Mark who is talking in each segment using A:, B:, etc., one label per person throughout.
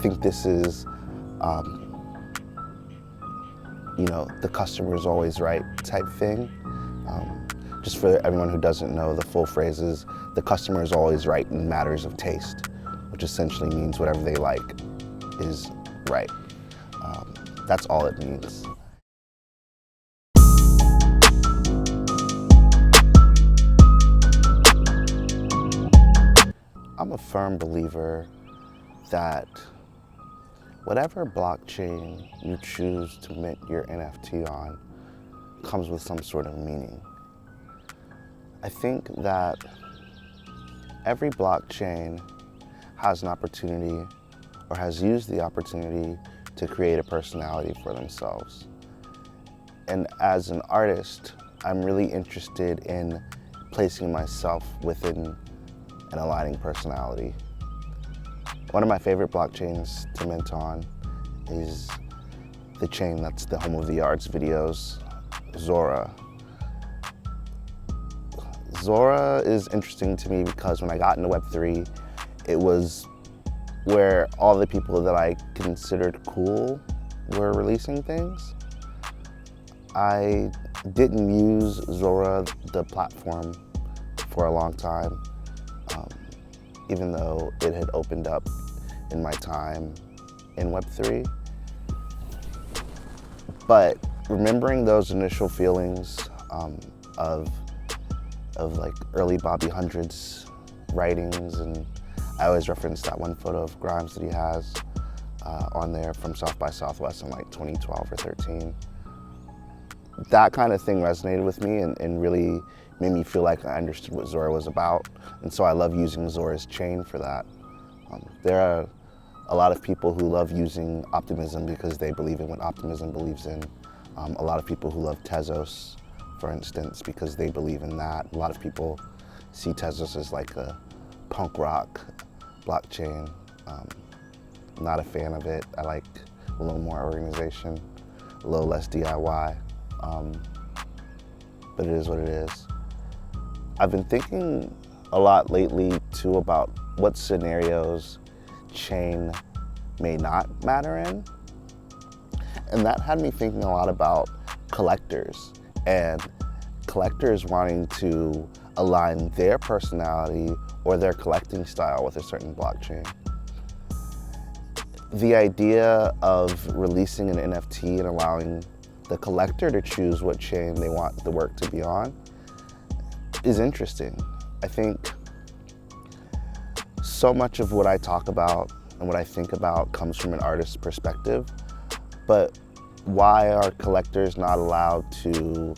A: think this is, the customer is always right type thing. Just for everyone who doesn't know, the full phrase is, the customer is always right in matters of taste, which essentially means whatever they like is right. That's all it means. I'm a firm believer that whatever blockchain you choose to mint your NFT on comes with some sort of meaning. I think that every blockchain has an opportunity or has used the opportunity to create a personality for themselves. And as an artist, I'm really interested in placing myself within an aligning personality. One of my favorite blockchains to mint on is the chain that's the home of the arts videos, Zora. Zora is interesting to me because when I got into Web3, it was where all the people that I considered cool were releasing things. I didn't use Zora, the platform, for a long time, even though it had opened up in my time in Web3. But remembering those initial feelings of like early Bobby Hundreds writings, and I always reference that one photo of Grimes that he has on there from South by Southwest in like 2012 or 13. That kind of thing resonated with me and really made me feel like I understood what Zora was about. And so I love using Zora's chain for that. There are a lot of people who love using Optimism because they believe in what Optimism believes in. A lot of people who love Tezos, for instance, because they believe in that. A lot of people see Tezos as like a punk rock blockchain. Not a fan of it. I like a little more organization, a little less DIY. But it is what it is. I've been thinking a lot lately too about what scenarios chain may not matter in. And that had me thinking a lot about collectors and collectors wanting to align their personality or their collecting style with a certain blockchain. The idea of releasing an NFT and allowing the collector to choose what chain they want the work to be on is interesting. I think so much of what I talk about and what I think about comes from an artist's perspective, but why are collectors not allowed to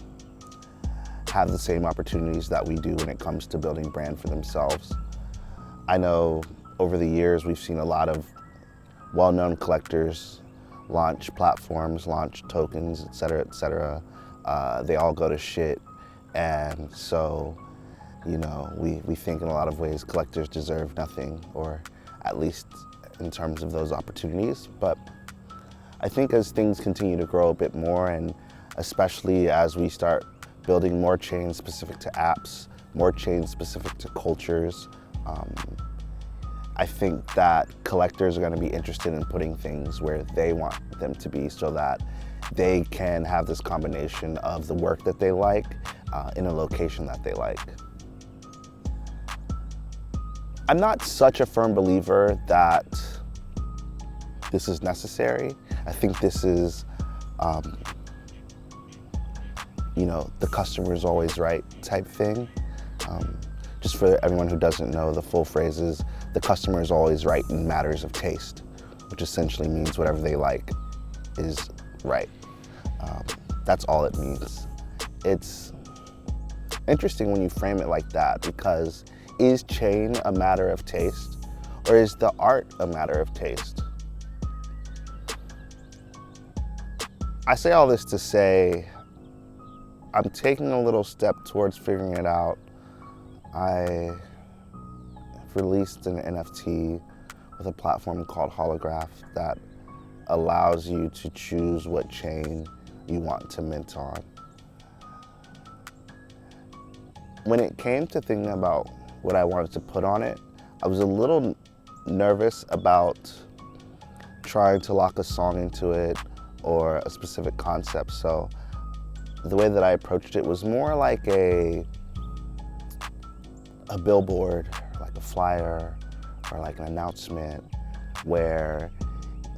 A: have the same opportunities that we do when it comes to building brand for themselves? I know over the years we've seen a lot of well-known collectors launch platforms, launch tokens, et cetera, et cetera. They all go to shit. And so, we think in a lot of ways collectors deserve nothing, or at least in terms of those opportunities. But I think as things continue to grow a bit more, and especially as we start building more chains specific to apps, more chains specific to cultures, I think that collectors are going to be interested in putting things where they want them to be so that they can have this combination of the work that they like in a location that they like. I'm not such a firm believer that this is necessary. I think this is, the customer is always right type thing. Just for everyone who doesn't know, the full phrase is, the customer is always right in matters of taste, which essentially means whatever they like is right. That's all it means. It's interesting when you frame it like that, because is chain a matter of taste, or is the art a matter of taste? I say all this to say I'm taking a little step towards figuring it out. I released an NFT with a platform called Holograph that allows you to choose what chain you want to mint on. When it came to thinking about what I wanted to put on it, I was a little nervous about trying to lock a song into it or a specific concept. So the way that I approached it was more like a billboard, like a flyer, or like an announcement where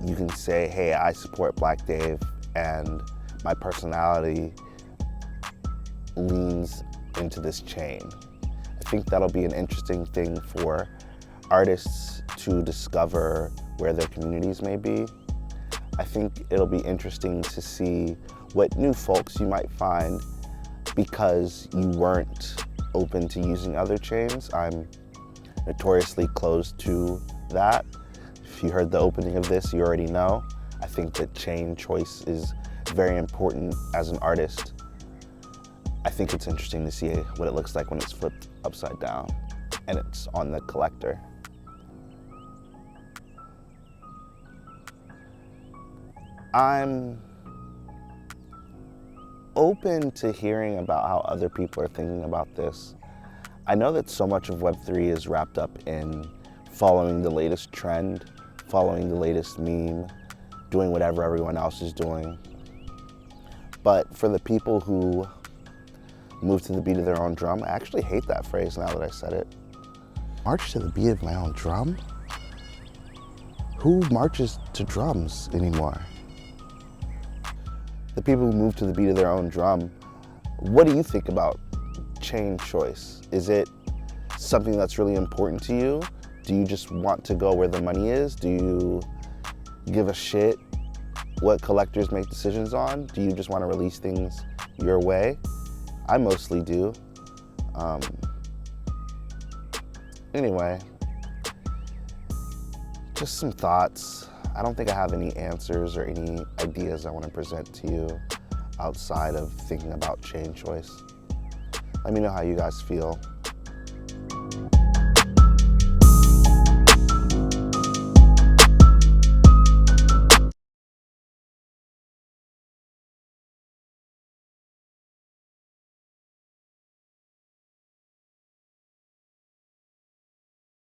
A: you can say, hey, I support Black Dave and my personality leans into this chain. I think that'll be an interesting thing for artists to discover where their communities may be. I think it'll be interesting to see what new folks you might find because you weren't open to using other chains. I'm notoriously closed to that. If you heard the opening of this, you already know. I think that chain choice is very important as an artist. I think it's interesting to see what it looks like when it's flipped upside down and it's on the collector. I'm open to hearing about how other people are thinking about this. I know that so much of Web3 is wrapped up in following the latest trend, following the latest meme, doing whatever everyone else is doing. But for the people who move to the beat of their own drum, I actually hate that phrase now that I said it. March to the beat of my own drum? Who marches to drums anymore? The people who move to the beat of their own drum, what do you think about chain choice? Is it something that's really important to you? Do you just want to go where the money is? Do you give a shit what collectors make decisions on? Do you just want to release things your way? I mostly do. Anyway, just some thoughts. I don't think I have any answers or any ideas I want to present to you outside of thinking about chain choice. Let me know how you guys feel.